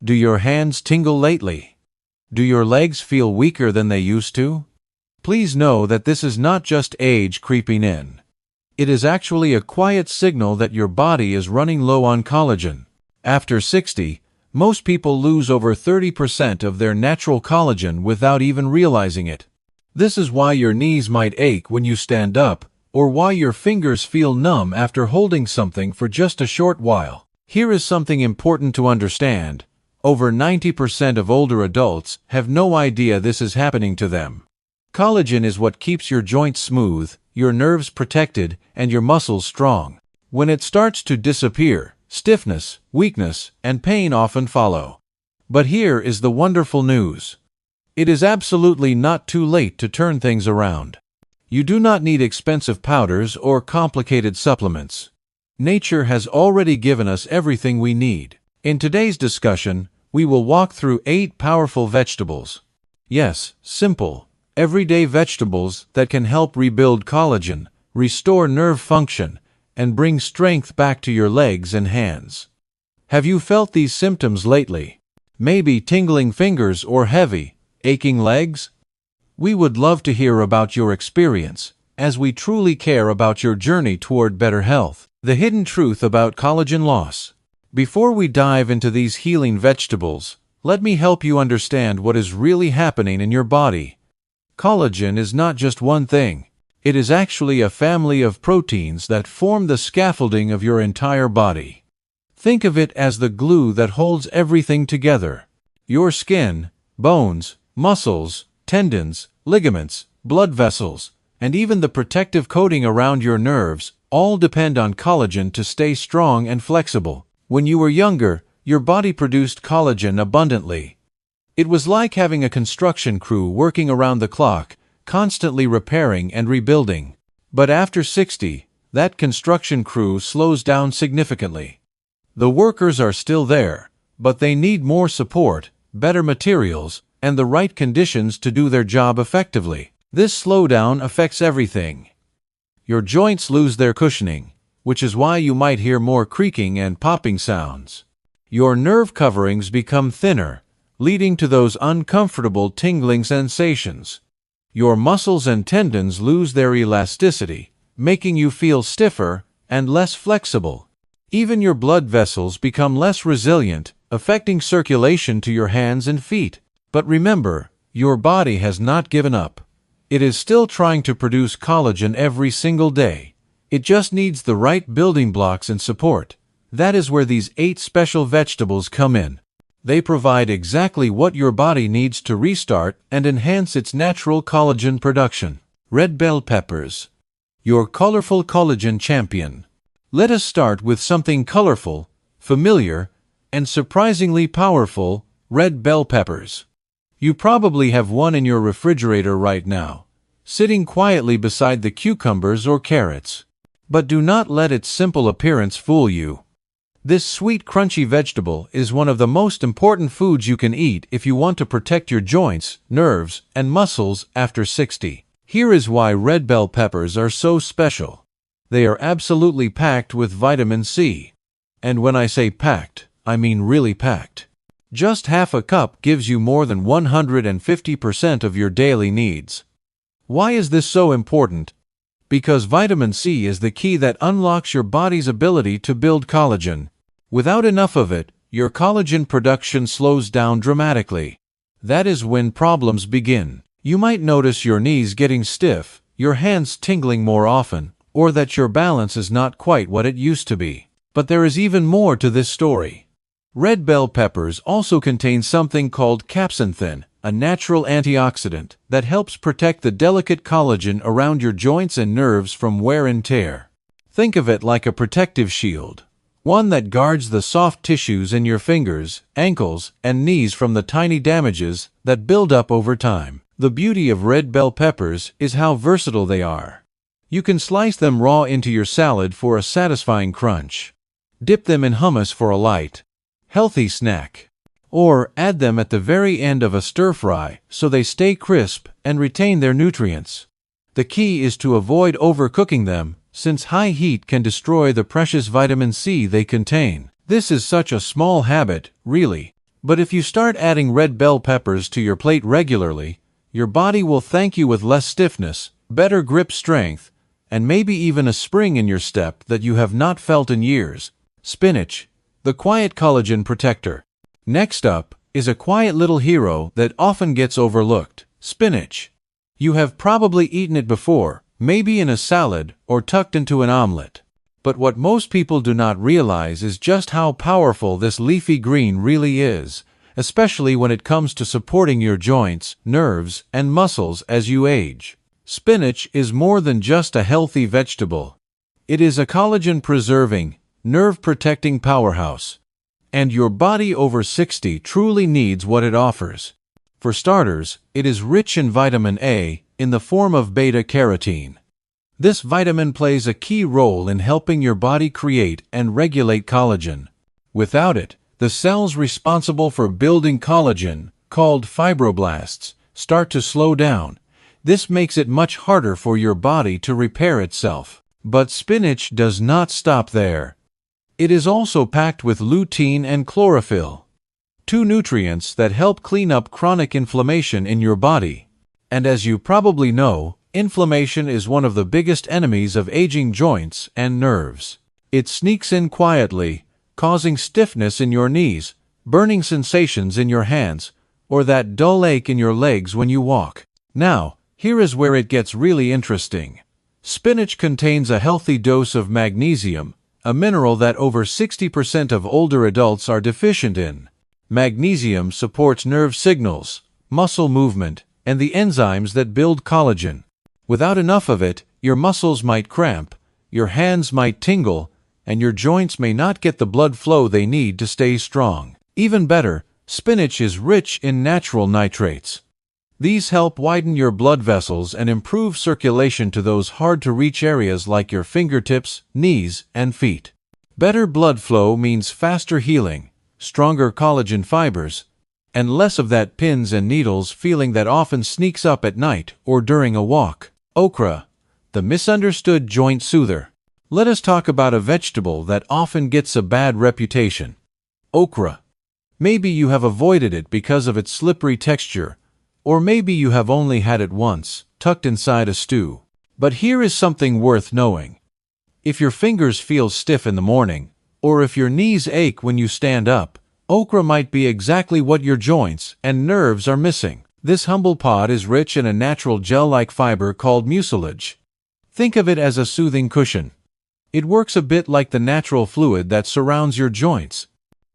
Do your hands tingle lately? Do your legs feel weaker than they used to? Please know that this is not just age creeping in. It is actually a quiet signal that your body is running low on collagen. After 60, most people lose over 30% of their natural collagen without even realizing it. This is why your knees might ache when you stand up, or why your fingers feel numb after holding something for just a short while. Here is something important to understand. Over 90% of older adults have no idea this is happening to them. Collagen is what keeps your joints smooth, your nerves protected, and your muscles strong. When it starts to disappear, stiffness, weakness, and pain often follow. But here is the wonderful news. It is absolutely not too late to turn things around. You do not need expensive powders or complicated supplements. Nature has already given us everything we need. In today's discussion, we will walk through 8 powerful vegetables. Yes, simple, everyday vegetables that can help rebuild collagen, restore nerve function, and bring strength back to your legs and hands. Have you felt these symptoms lately? Maybe tingling fingers or heavy, aching legs? We would love to hear about your experience, as we truly care about your journey toward better health. The hidden truth about collagen loss. Before we dive into these healing vegetables, let me help you understand what is really happening in your body. Collagen is not just one thing. It is actually a family of proteins that form the scaffolding of your entire body. Think of it as the glue that holds everything together. Your skin, bones, muscles, tendons, ligaments, blood vessels, and even the protective coating around your nerves all depend on collagen to stay strong and flexible. When you were younger, your body produced collagen abundantly. It was like having a construction crew working around the clock, constantly repairing and rebuilding. But after 60, that construction crew slows down significantly. The workers are still there, but they need more support, better materials, and the right conditions to do their job effectively. This slowdown affects everything. Your joints lose their cushioning, which is why you might hear more creaking and popping sounds. Your nerve coverings become thinner, leading to those uncomfortable tingling sensations. Your muscles and tendons lose their elasticity, making you feel stiffer and less flexible. Even your blood vessels become less resilient, affecting circulation to your hands and feet. But remember, your body has not given up. It is still trying to produce collagen every single day. It just needs the right building blocks and support. That is where these 8 special vegetables come in. They provide exactly what your body needs to restart and enhance its natural collagen production. Red bell peppers. Your colorful collagen champion. Let us start with something colorful, familiar, and surprisingly powerful: red bell peppers. You probably have one in your refrigerator right now, sitting quietly beside the cucumbers or carrots. But do not let its simple appearance fool you. This sweet, crunchy vegetable is one of the most important foods you can eat if you want to protect your joints, nerves, and muscles after 60. Here is why red bell peppers are so special. They are absolutely packed with vitamin C. And when I say packed, I mean really packed. Just half a cup gives you more than 150% of your daily needs. Why is this so important? Because vitamin C is the key that unlocks your body's ability to build collagen. Without enough of it, your collagen production slows down dramatically. That is when problems begin. You might notice your knees getting stiff, your hands tingling more often, or that your balance is not quite what it used to be. But there is even more to this story. Red bell peppers also contain something called capsaicin, a natural antioxidant that helps protect the delicate collagen around your joints and nerves from wear and tear. Think of it like a protective shield, one that guards the soft tissues in your fingers, ankles, and knees from the tiny damages that build up over time. The beauty of red bell peppers is how versatile they are. You can slice them raw into your salad for a satisfying crunch. Dip them in hummus for a light, healthy snack. Or add them at the very end of a stir-fry so they stay crisp and retain their nutrients. The key is to avoid overcooking them, since high heat can destroy the precious vitamin C they contain. This is such a small habit, really, But if you start adding red bell peppers to your plate regularly, your body will thank you with less stiffness, better grip strength, and maybe even a spring in your step that you have not felt in years. Spinach, the quiet collagen protector. Next up is a quiet little hero that often gets overlooked: spinach. You have probably eaten it before, maybe in a salad or tucked into an omelet. But what most people do not realize is just how powerful this leafy green really is, especially when it comes to supporting your joints, nerves, and muscles as you age. Spinach is more than just a healthy vegetable. It is a collagen-preserving, nerve-protecting powerhouse. And your body over 60 truly needs what it offers. For starters, it is rich in vitamin A, in the form of beta-carotene. This vitamin plays a key role in helping your body create and regulate collagen. Without it, the cells responsible for building collagen, called fibroblasts, start to slow down. This makes it much harder for your body to repair itself. But spinach does not stop there. It is also packed with lutein and chlorophyll, two nutrients that help clean up chronic inflammation in your body. And as you probably know, inflammation is one of the biggest enemies of aging joints and nerves. It sneaks in quietly, causing stiffness in your knees, burning sensations in your hands, or that dull ache in your legs when you walk. Now, here is where it gets really interesting. Spinach contains a healthy dose of magnesium, a mineral that over 60% of older adults are deficient in. Magnesium supports nerve signals, muscle movement, and the enzymes that build collagen. Without enough of it, your muscles might cramp, your hands might tingle, and your joints may not get the blood flow they need to stay strong. Even better, spinach is rich in natural nitrates. These help widen your blood vessels and improve circulation to those hard-to-reach areas like your fingertips, knees, and feet. Better blood flow means faster healing, stronger collagen fibers, and less of that pins and needles feeling that often sneaks up at night or during a walk. Okra, the misunderstood joint soother. Let us talk about a vegetable that often gets a bad reputation. Okra. Maybe you have avoided it because of its slippery texture, or maybe you have only had it once, tucked inside a stew. But here is something worth knowing. If your fingers feel stiff in the morning, or if your knees ache when you stand up, okra might be exactly what your joints and nerves are missing. This humble pod is rich in a natural gel-like fiber called mucilage. Think of it as a soothing cushion. It works a bit like the natural fluid that surrounds your joints.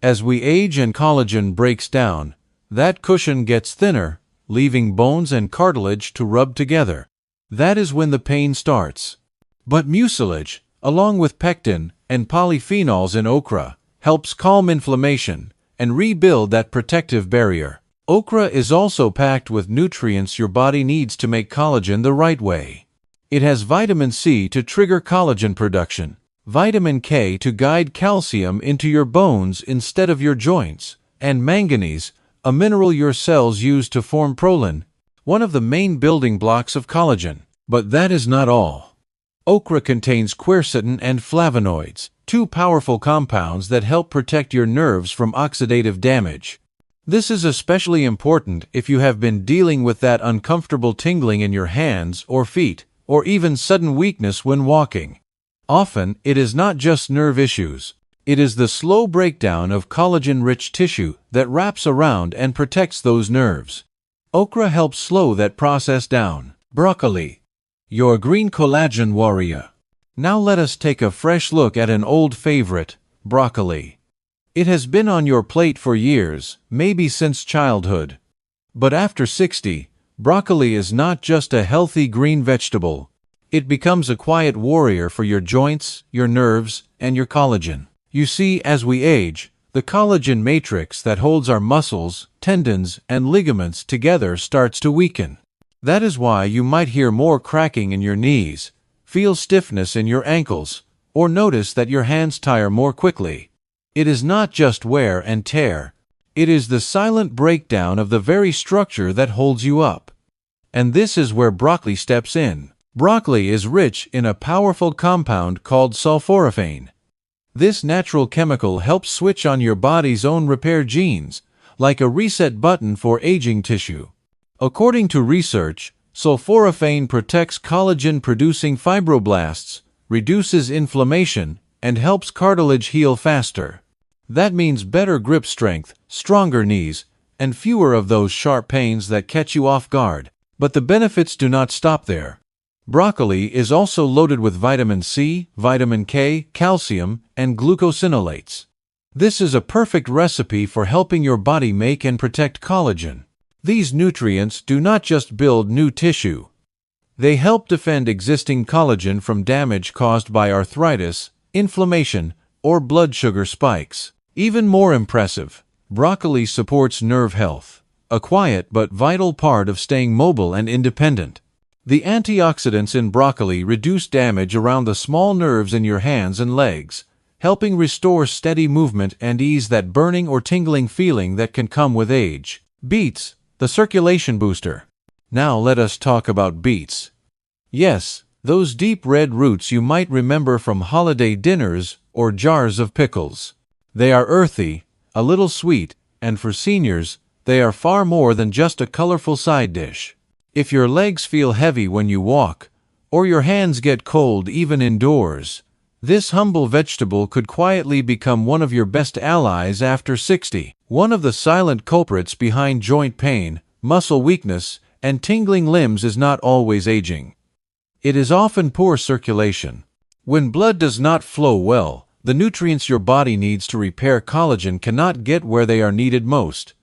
As we age and collagen breaks down, that cushion gets thinner, leaving bones and cartilage to rub together. That is when the pain starts. But mucilage, along with pectin and polyphenols in okra, helps calm inflammation and rebuild that protective barrier. Okra is also packed with nutrients your body needs to make collagen the right way. It has vitamin C to trigger collagen production, vitamin K to guide calcium into your bones instead of your joints, and manganese, a mineral your cells use to form prolin, one of the main building blocks of collagen. But that is not all. Okra contains quercetin and flavonoids, two powerful compounds that help protect your nerves from oxidative damage. This is especially important if you have been dealing with that uncomfortable tingling in your hands or feet, or even sudden weakness when walking. Often, it is not just nerve issues. It is the slow breakdown of collagen-rich tissue that wraps around and protects those nerves. Okra helps slow that process down. Broccoli, your green collagen warrior. Now let us take a fresh look at an old favorite, broccoli. It has been on your plate for years, maybe since childhood. But after 60, broccoli is not just a healthy green vegetable. It becomes a quiet warrior for your joints, your nerves, and your collagen. You see, as we age, the collagen matrix that holds our muscles, tendons, and ligaments together starts to weaken. That is why you might hear more cracking in your knees, feel stiffness in your ankles, or notice that your hands tire more quickly. It is not just wear and tear. It is the silent breakdown of the very structure that holds you up. And this is where broccoli steps in. Broccoli is rich in a powerful compound called sulforaphane. This natural chemical helps switch on your body's own repair genes, like a reset button for aging tissue. According to research, sulforaphane protects collagen-producing fibroblasts, reduces inflammation, and helps cartilage heal faster. That means better grip strength, stronger knees, and fewer of those sharp pains that catch you off guard. But the benefits do not stop there. Broccoli is also loaded with vitamin C, vitamin K, calcium, and glucosinolates. This is a perfect recipe for helping your body make and protect collagen. These nutrients do not just build new tissue. They help defend existing collagen from damage caused by arthritis, inflammation, or blood sugar spikes. Even more impressive, broccoli supports nerve health, a quiet but vital part of staying mobile and independent. The antioxidants in broccoli reduce damage around the small nerves in your hands and legs, helping restore steady movement and ease that burning or tingling feeling that can come with age. Beets, the circulation booster. Now let us talk about beets. Yes, those deep red roots you might remember from holiday dinners or jars of pickles. They are earthy, a little sweet, and for seniors, they are far more than just a colorful side dish. If your legs feel heavy when you walk, or your hands get cold even indoors, this humble vegetable could quietly become one of your best allies after 60. One of the silent culprits behind joint pain, muscle weakness, and tingling limbs is not always aging. It is often poor circulation. When blood does not flow well, the nutrients your body needs to repair collagen cannot get where they are needed most.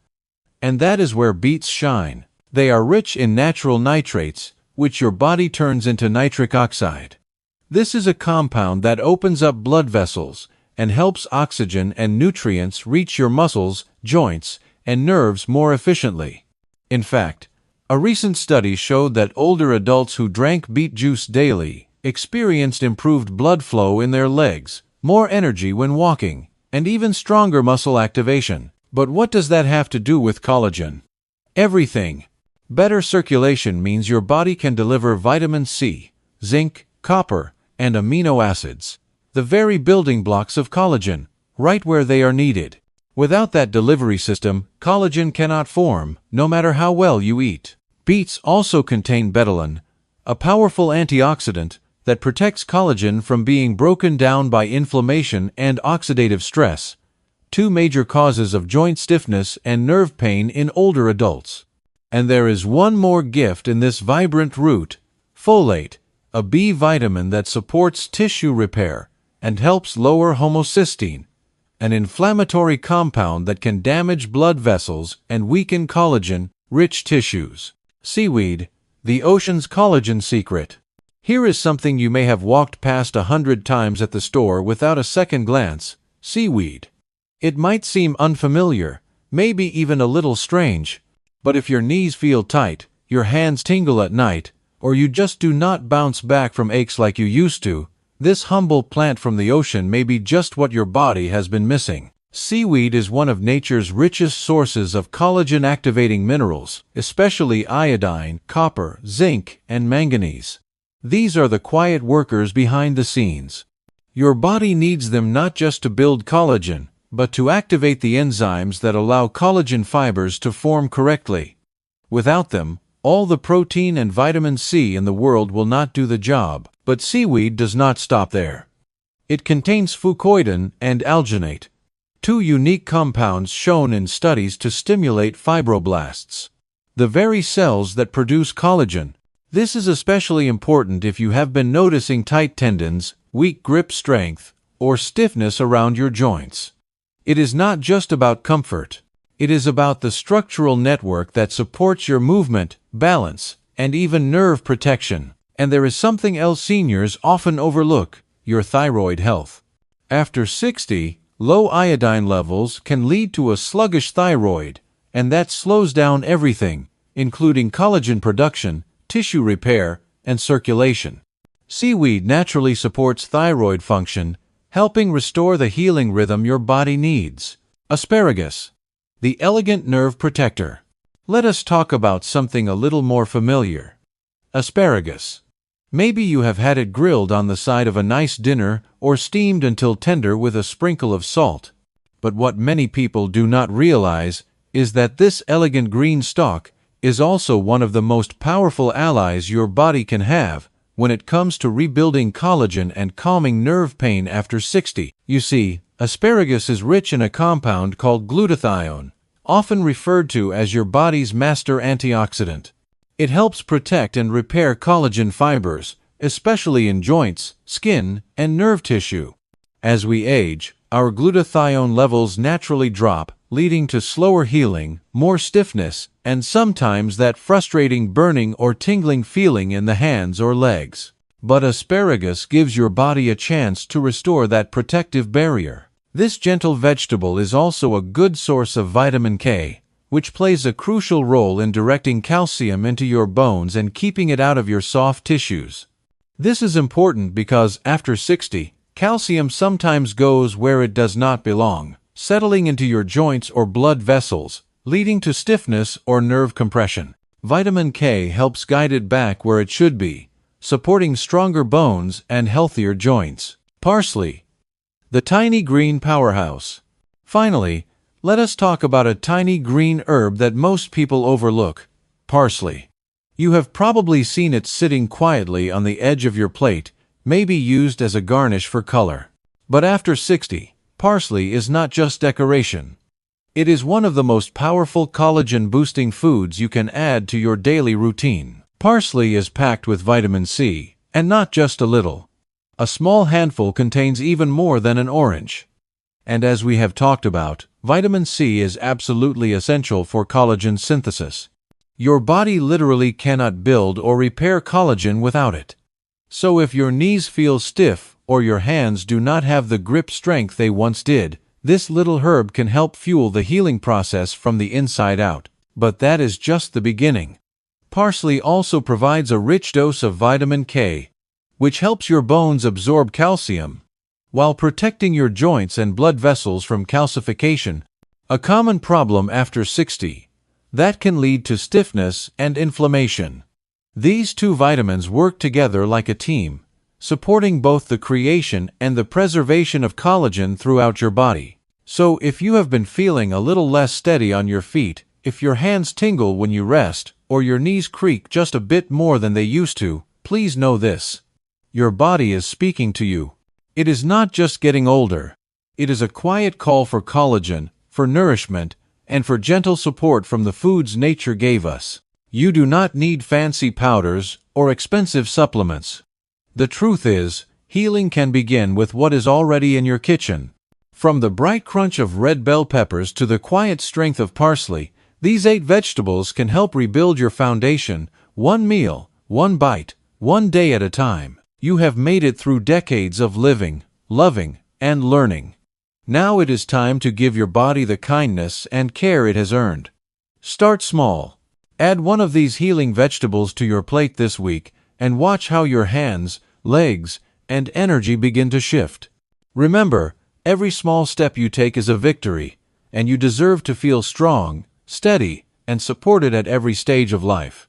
And that is where beets shine. They are rich in natural nitrates, which your body turns into nitric oxide. This is a compound that opens up blood vessels and helps oxygen and nutrients reach your muscles, joints, and nerves more efficiently. In fact, a recent study showed that older adults who drank beet juice daily experienced improved blood flow in their legs, more energy when walking, and even stronger muscle activation. But what does that have to do with collagen? Everything. Better circulation means your body can deliver vitamin C, zinc, copper, and amino acids, the very building blocks of collagen, right where they are needed. Without that delivery system, collagen cannot form, no matter how well you eat. Beets also contain betaline, a powerful antioxidant that protects collagen from being broken down by inflammation and oxidative stress, two major causes of joint stiffness and nerve pain in older adults. And there is one more gift in this vibrant root: folate, a B vitamin that supports tissue repair and helps lower homocysteine, an inflammatory compound that can damage blood vessels and weaken collagen-rich tissues. Seaweed, the ocean's collagen secret. Here is something you may have walked past 100 times at the store without a second glance: seaweed. It might seem unfamiliar, maybe even a little strange, but if your knees feel tight, your hands tingle at night, or you just do not bounce back from aches like you used to, this humble plant from the ocean may be just what your body has been missing. Seaweed is one of nature's richest sources of collagen-activating minerals, especially iodine, copper, zinc, and manganese. These are the quiet workers behind the scenes. Your body needs them not just to build collagen, but to activate the enzymes that allow collagen fibers to form correctly. Without them, all the protein and vitamin C in the world will not do the job. But seaweed does not stop there. It contains fucoidan and alginate, two unique compounds shown in studies to stimulate fibroblasts, the very cells that produce collagen. This is especially important if you have been noticing tight tendons, weak grip strength, or stiffness around your joints. It is not just about comfort. It is about the structural network that supports your movement, balance, and even nerve protection. And there is something else seniors often overlook: your thyroid health. After 60, low iodine levels can lead to a sluggish thyroid, and that slows down everything, including collagen production, tissue repair, and circulation. Seaweed naturally supports thyroid function, helping restore the healing rhythm your body needs. Asparagus, the elegant nerve protector. Let us talk about something a little more familiar: asparagus. Maybe you have had it grilled on the side of a nice dinner or steamed until tender with a sprinkle of salt. But what many people do not realize is that this elegant green stalk is also one of the most powerful allies your body can have when it comes to rebuilding collagen and calming nerve pain after 60. You see, asparagus is rich in a compound called glutathione, often referred to as your body's master antioxidant. It helps protect and repair collagen fibers, especially in joints, skin, and nerve tissue. As we age, our glutathione levels naturally drop, leading to slower healing, more stiffness, and sometimes that frustrating burning or tingling feeling in the hands or legs. But asparagus gives your body a chance to restore that protective barrier. This gentle vegetable is also a good source of vitamin K, which plays a crucial role in directing calcium into your bones and keeping it out of your soft tissues. This is important because after 60, calcium sometimes goes where it does not belong, settling into your joints or blood vessels, leading to stiffness or nerve compression. Vitamin K helps guide it back where it should be, supporting stronger bones and healthier joints. Parsley, the tiny green powerhouse. Finally, let us talk about a tiny green herb that most people overlook: parsley. You have probably seen it sitting quietly on the edge of your plate, maybe used as a garnish for color. But after 60, parsley is not just decoration. It is one of the most powerful collagen-boosting foods you can add to your daily routine. Parsley is packed with vitamin C, and not just a little. A small handful contains even more than an orange. And as we have talked about, vitamin C is absolutely essential for collagen synthesis. Your body literally cannot build or repair collagen without it. So if your knees feel stiff or your hands do not have the grip strength they once did, this little herb can help fuel the healing process from the inside out. But that is just the beginning. Parsley also provides a rich dose of vitamin K, which helps your bones absorb calcium, while protecting your joints and blood vessels from calcification, a common problem after 60. That can lead to stiffness and inflammation. These two vitamins work together like a team, supporting both the creation and the preservation of collagen throughout your body. So if you have been feeling a little less steady on your feet, if your hands tingle when you rest, or your knees creak just a bit more than they used to, please know this: your body is speaking to you. It is not just getting older. It is a quiet call for collagen, for nourishment, and for gentle support from the foods nature gave us. You do not need fancy powders or expensive supplements. The truth is, healing can begin with what is already in your kitchen. From the bright crunch of red bell peppers to the quiet strength of parsley, these 8 vegetables can help rebuild your foundation, one meal, one bite, one day at a time. You have made it through decades of living, loving, and learning. Now it is time to give your body the kindness and care it has earned. Start small. Add one of these healing vegetables to your plate this week and watch how your hands, legs, and energy begin to shift. Remember, every small step you take is a victory, and you deserve to feel strong, steady, and supported at every stage of life.